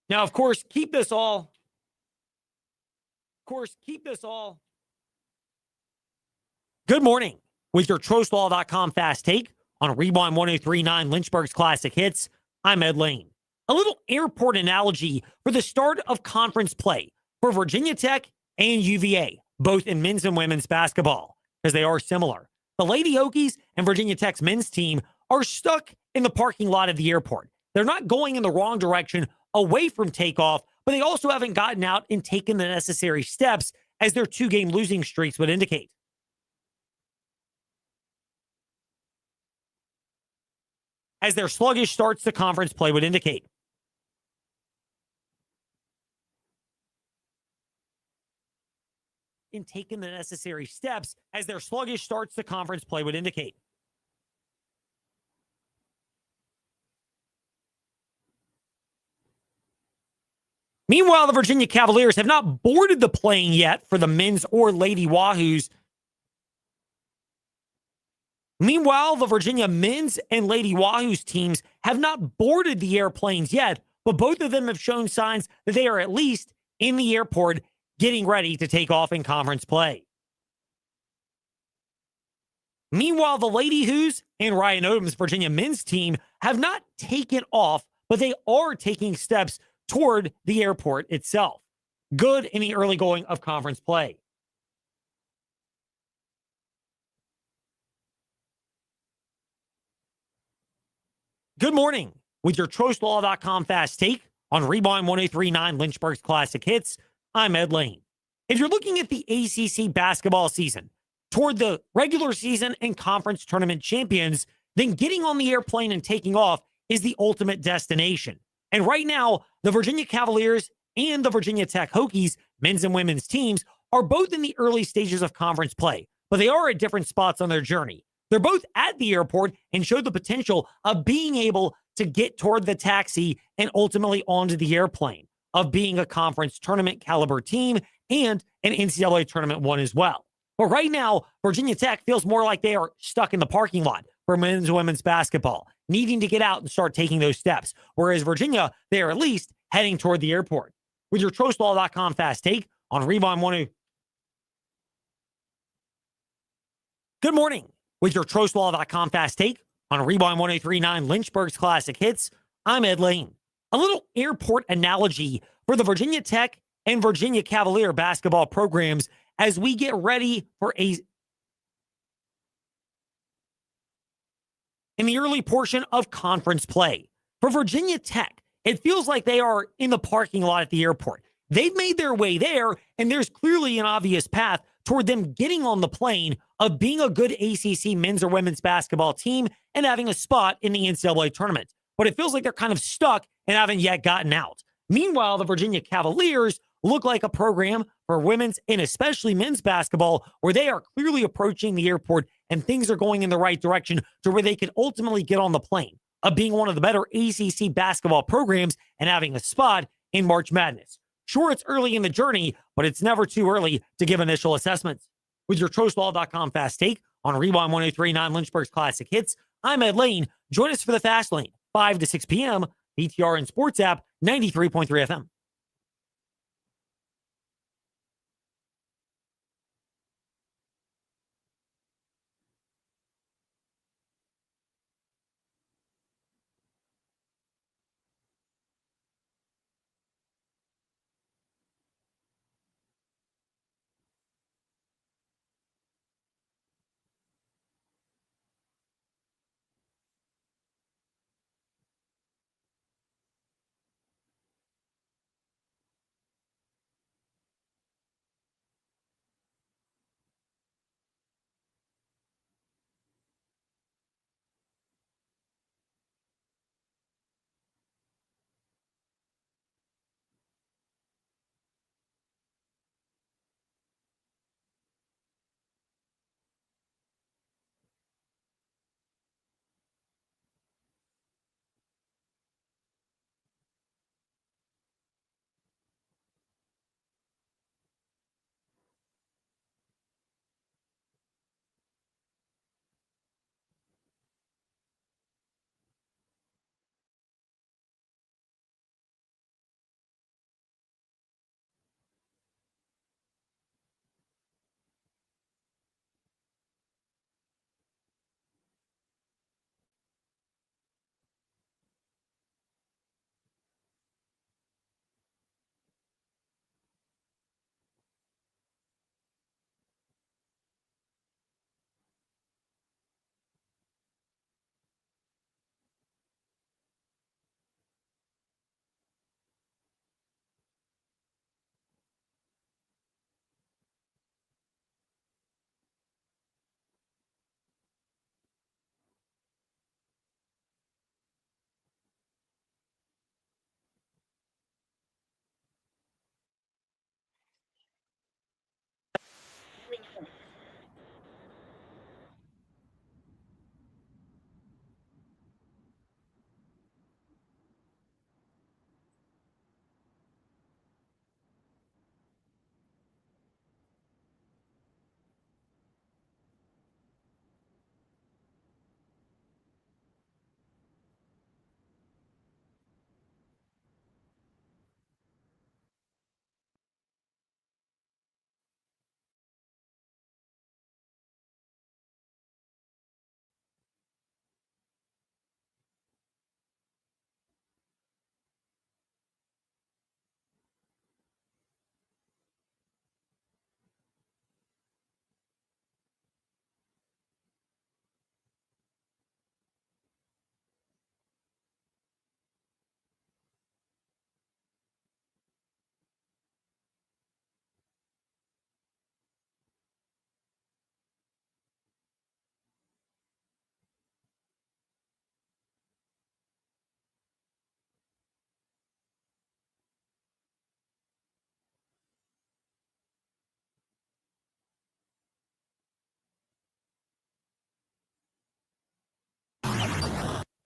Now, of course, keep this all. Good morning. With your TrostLaw.com fast take on Rewind 1039 Lynchburg's Classic Hits, I'm Ed Lane. A little airport analogy for the start of conference play for Virginia Tech and UVA, both in men's and women's basketball, because they are similar. The Lady Hokies and Virginia Tech's men's team are stuck in the parking lot of the airport. They're not going in the wrong direction away from takeoff, but they also haven't gotten out and taken the necessary steps as their two-game losing streaks would indicate. As their sluggish starts to conference play would indicate. In taking the necessary steps as their sluggish starts to conference play would indicate. Meanwhile, the Virginia Cavaliers have not boarded the plane yet for the men's or Lady Wahoos. Meanwhile, the Virginia men's and Lady Wahoos teams have not boarded the airplanes yet, but both of them have shown signs that they are at least in the airport getting ready to take off in conference play. Meanwhile, the Lady Hoos and Ryan Odom's Virginia men's team have not taken off, but they are taking steps toward the airport itself. Good in the early going of conference play. Good morning with your TrostLaw.com fast take on Rewind 1039 Lynchburg's Classic Hits. I'm Ed Lane. If you're looking at the ACC basketball season toward the regular season and conference tournament champions, then getting on the airplane and taking off is the ultimate destination. And right now, the Virginia Cavaliers and the Virginia Tech Hokies, men's and women's teams, are both in the early stages of conference play, but they are at different spots on their journey. They're both at the airport and show the potential of being able to get toward the taxi and ultimately onto the airplane, of being a conference tournament caliber team and an NCAA tournament one as well. But right now, Virginia Tech feels more like they are stuck in the parking lot for men's and women's basketball, needing to get out and start taking those steps. Whereas Virginia, they are at least heading toward the airport. With your TrostLaw.com fast take on Rewind 10. Good morning. With your TrostLaw.com fast take on Rewind 1039 Lynchburg's Classic Hits, I'm Ed Lane. A little airport analogy for the Virginia Tech and Virginia Cavalier basketball programs as we get ready for in the early portion of conference play. For Virginia Tech, it feels like they are in the parking lot at the airport. They've made their way there, and there's clearly an obvious path toward them getting on the plane of being a good ACC men's or women's basketball team and having a spot in the NCAA tournament. But it feels like they're kind of stuck and haven't yet gotten out. Meanwhile, the Virginia Cavaliers look like a program for women's and especially men's basketball where they are clearly approaching the airport and things are going in the right direction to where they can ultimately get on the plane of being one of the better ACC basketball programs and having a spot in March Madness. Sure, it's early in the journey, but it's never too early to give initial assessments. With your TrostLaw.com fast take on Rewind 1039 Lynchburg's Classic Hits, I'm Ed Lane. Join us for the Fast Lane, 5 to 6 p.m., BTR and Sports app, 93.3 FM.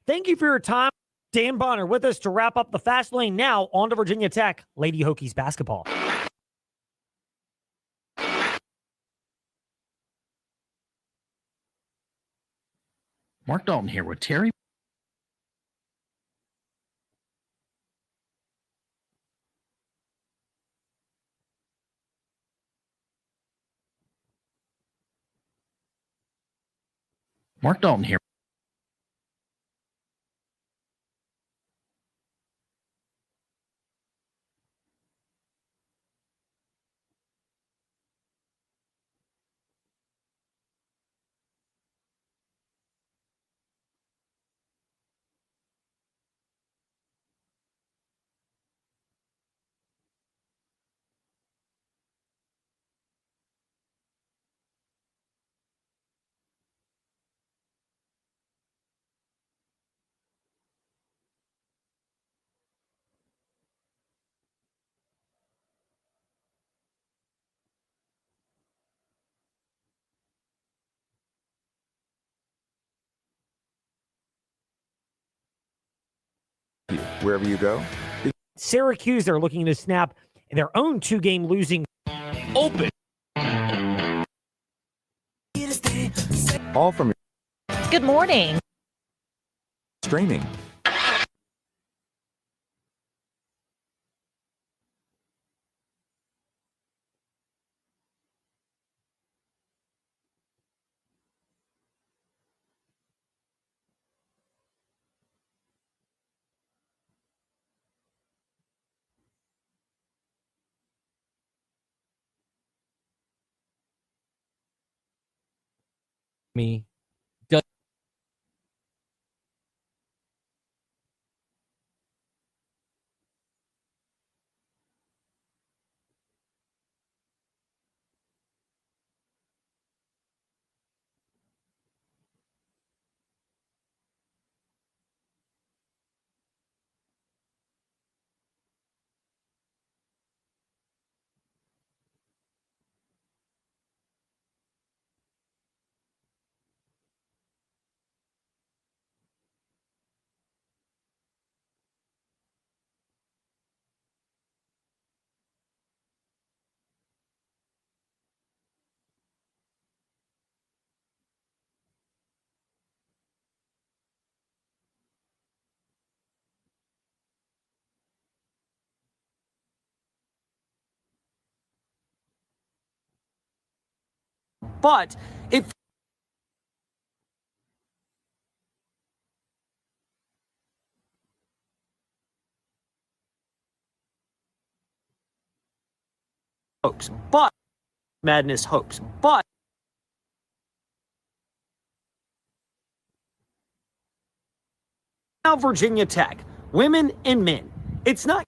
Thank you for your time. Dan Bonner with us to wrap up the Fast Lane. Now on to Virginia Tech Lady Hokies basketball. Mark Dalton here with Terry. Mark Dalton here. Wherever you go. Syracuse are looking to snap their own 2-game losing Open. All from Good morning. streaming. me. But if hopes, but madness hopes, but now Virginia Tech, women and men. It's not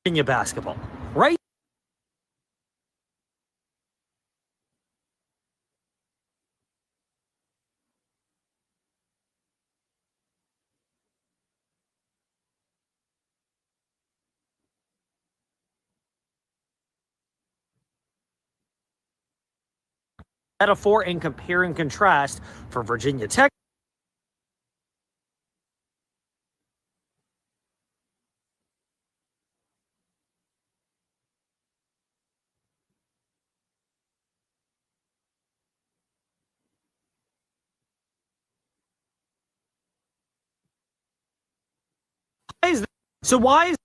Virginia basketball, right? Metaphor and compare and contrast for Virginia Tech. Why is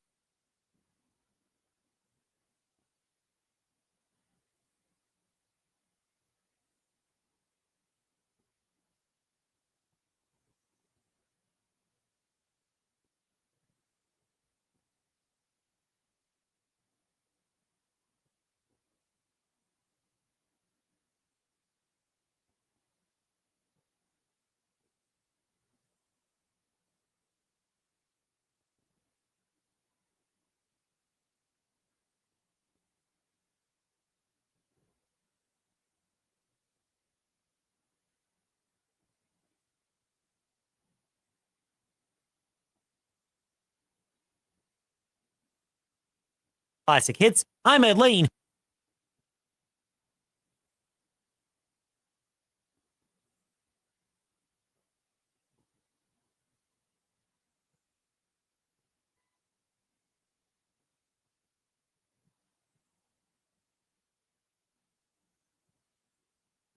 Classic Hits. I'm Ed Lane.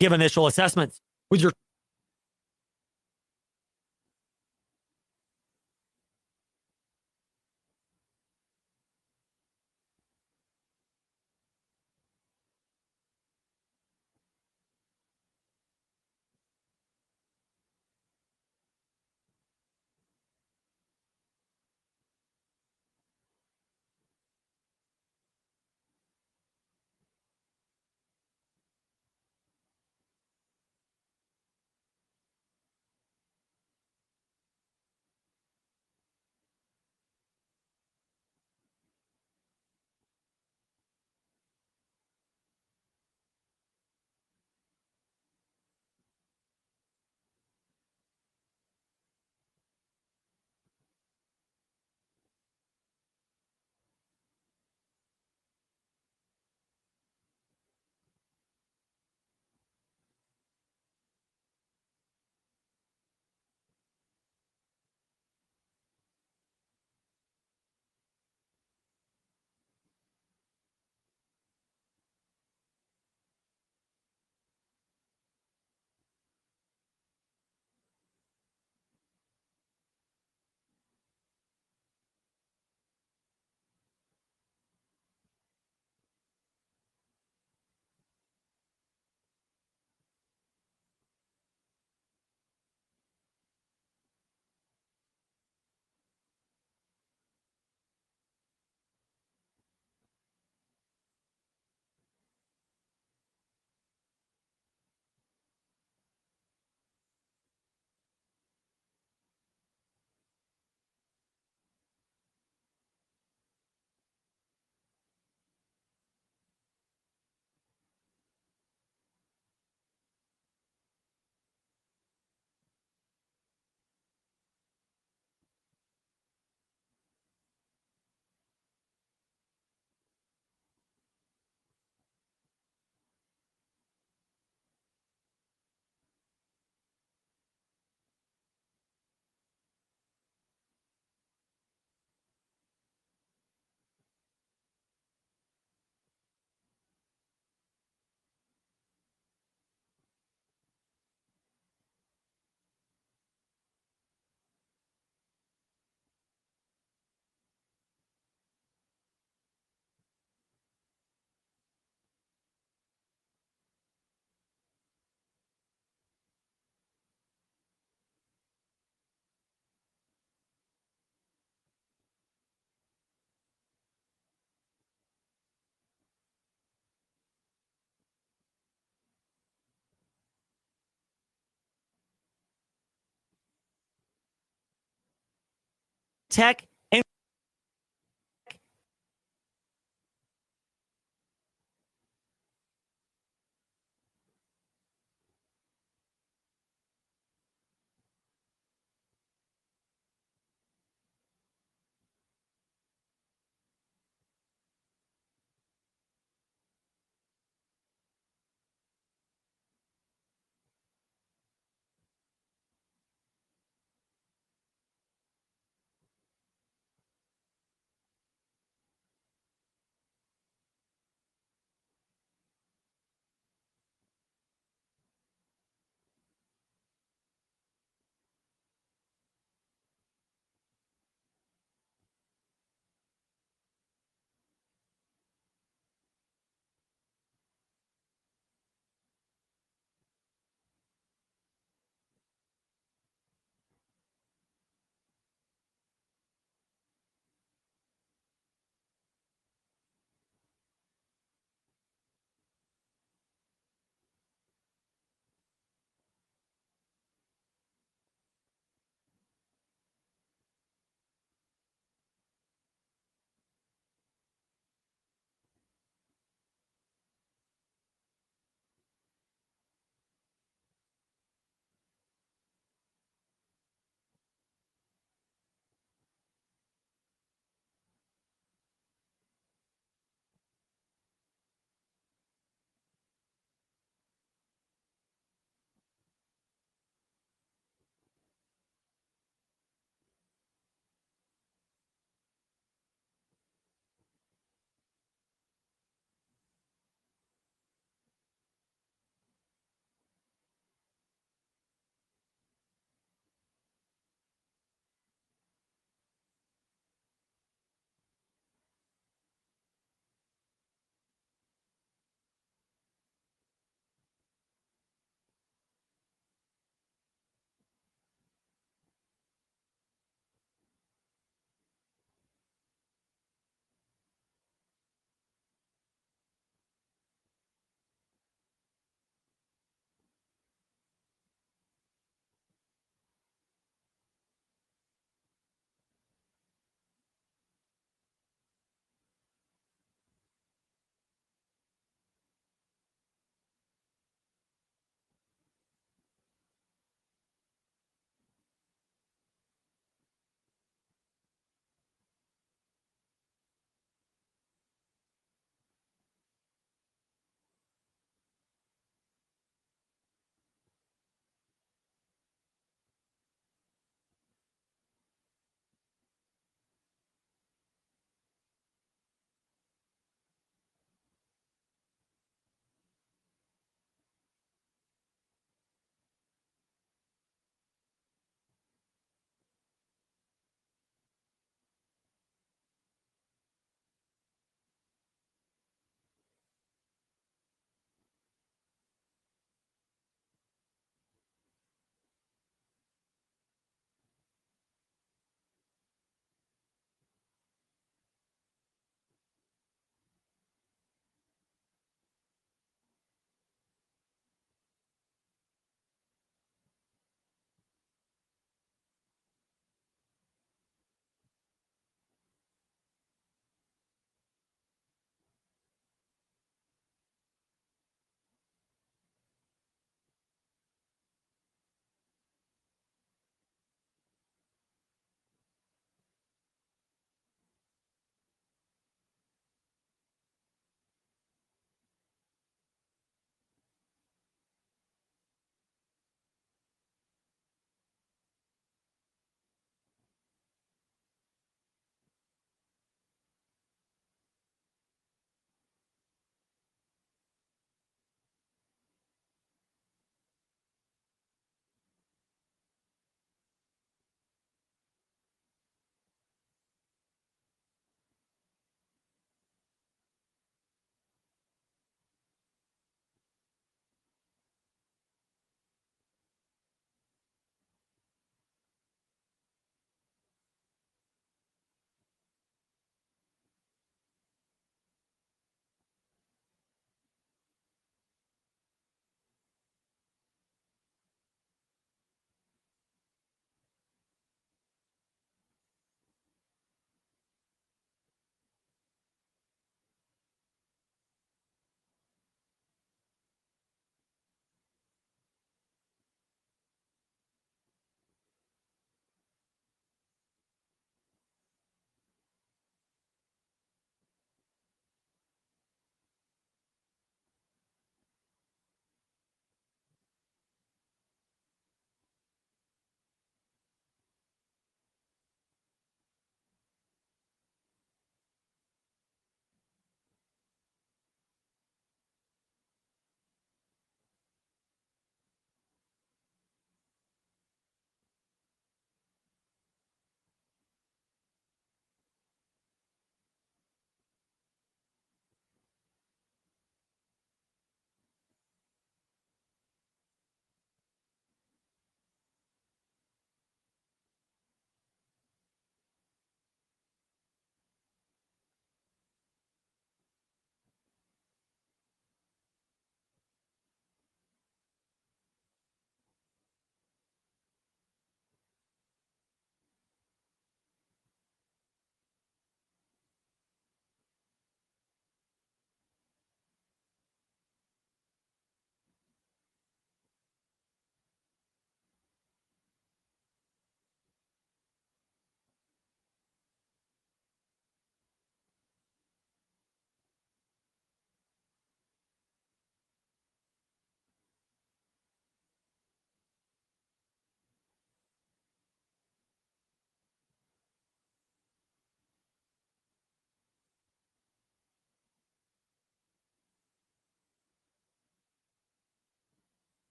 Give initial assessments with your tech and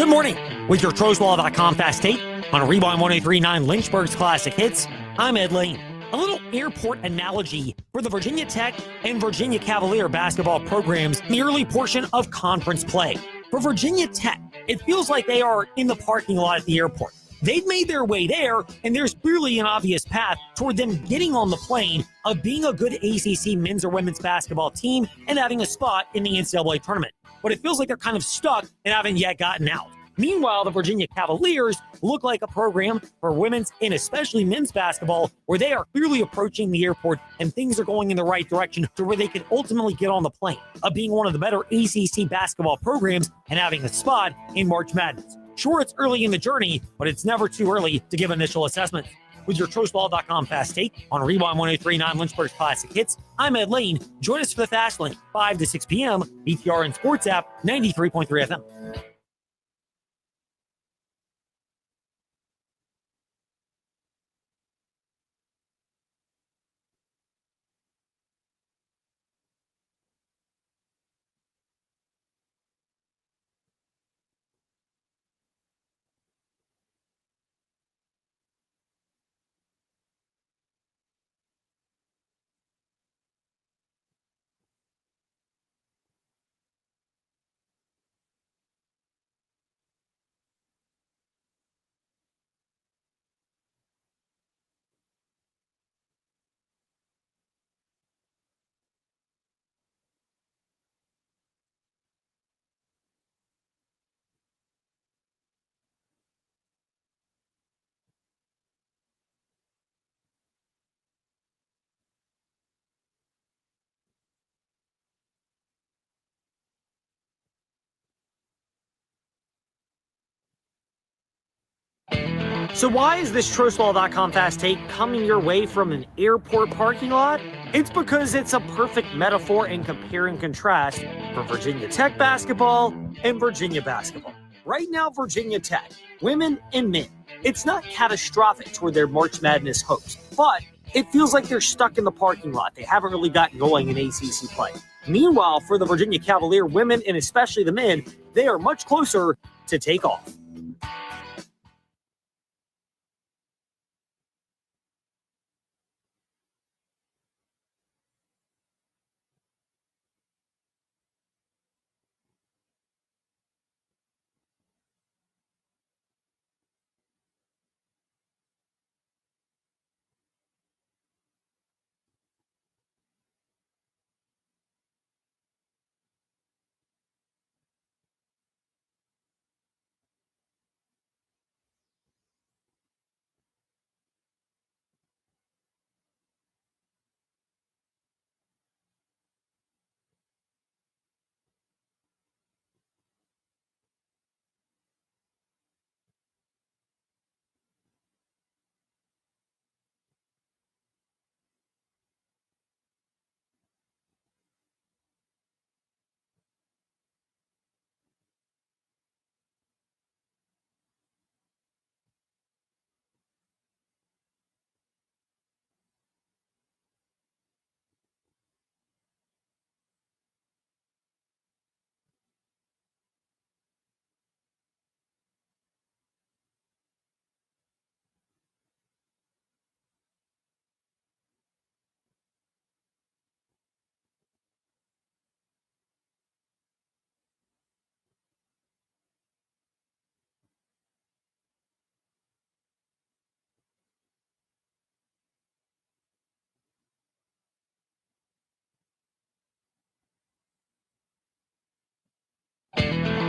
Good morning. With your Trozwall.com Fast 8 on Rewind 1039 Lynchburg's Classic Hits, I'm Ed Lane. A little airport analogy for the Virginia Tech and Virginia Cavalier basketball programs in the early portion of conference play. For Virginia Tech, it feels like they are in the parking lot at the airport. They've made their way there, and there's clearly an obvious path toward them getting on the plane of being a good ACC men's or women's basketball team and having a spot in the NCAA tournament. But it feels like they're kind of stuck and haven't yet gotten out. Meanwhile, the Virginia Cavaliers look like a program for women's and especially men's basketball where they are clearly approaching the airport and things are going in the right direction to where they can ultimately get on the plane of being one of the better ACC basketball programs and having a spot in March Madness. Sure, it's early in the journey, but it's never too early to give initial assessments. With your Trostball.com Fast 8 on Rewind 1039 Lynchburg's Classic Hits, I'm Ed Lane. Join us for the Fast Lane, 5 to 6 p.m., BTR and Sports app, 93.3 FM. So why is this Trostball.com Fast Take coming your way from an airport parking lot? It's because it's a perfect metaphor and compare and contrast for Virginia Tech basketball and Virginia basketball. Right now, Virginia Tech, women and men, it's not catastrophic toward their March Madness hopes, but it feels like they're stuck in the parking lot. They haven't really gotten going in ACC play. Meanwhile, for the Virginia Cavalier women and especially the men, they are much closer to take off.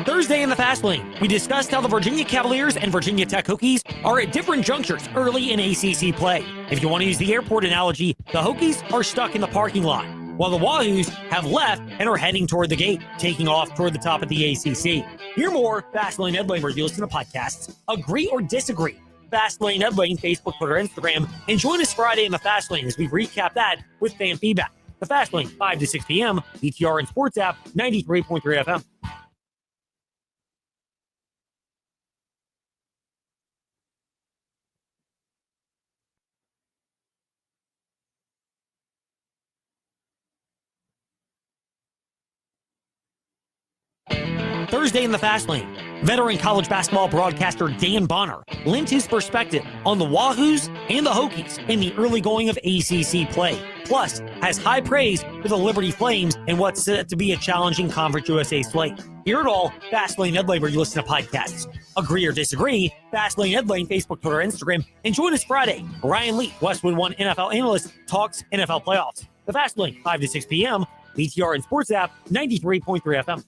Thursday in the Fast Lane, we discussed how the Virginia Cavaliers and Virginia Tech Hokies are at different junctures early in ACC play. If you want to use the airport analogy, the Hokies are stuck in the parking lot, while the Wahoos have left and are heading toward the gate, taking off toward the top of the ACC. Hear more Fast Lane Ed Lane where you listen to podcasts. Agree or disagree? Fast Lane Ed Lane, Facebook, Twitter, Instagram, and join us Friday in the Fast Lane as we recap that with fan feedback. The Fast Lane, 5 to 6 p.m., BTR and Sports app, 93.3 FM. Thursday in the Fast Lane. Veteran college basketball broadcaster Dan Bonner lent his perspective on the Wahoos and the Hokies in the early going of ACC play. Plus, has high praise for the Liberty Flames and what's set to be a challenging Conference USA slate. Hear it all, Fastlane Ed Lane, where you listen to podcasts. Agree or disagree, Fastlane Ed Lane, Facebook, Twitter, Instagram, and join us Friday. Ryan Lee, Westwood One NFL analyst, talks NFL playoffs. The Fastlane, 5 to 6 p.m., BTR and Sports app, 93.3 FM.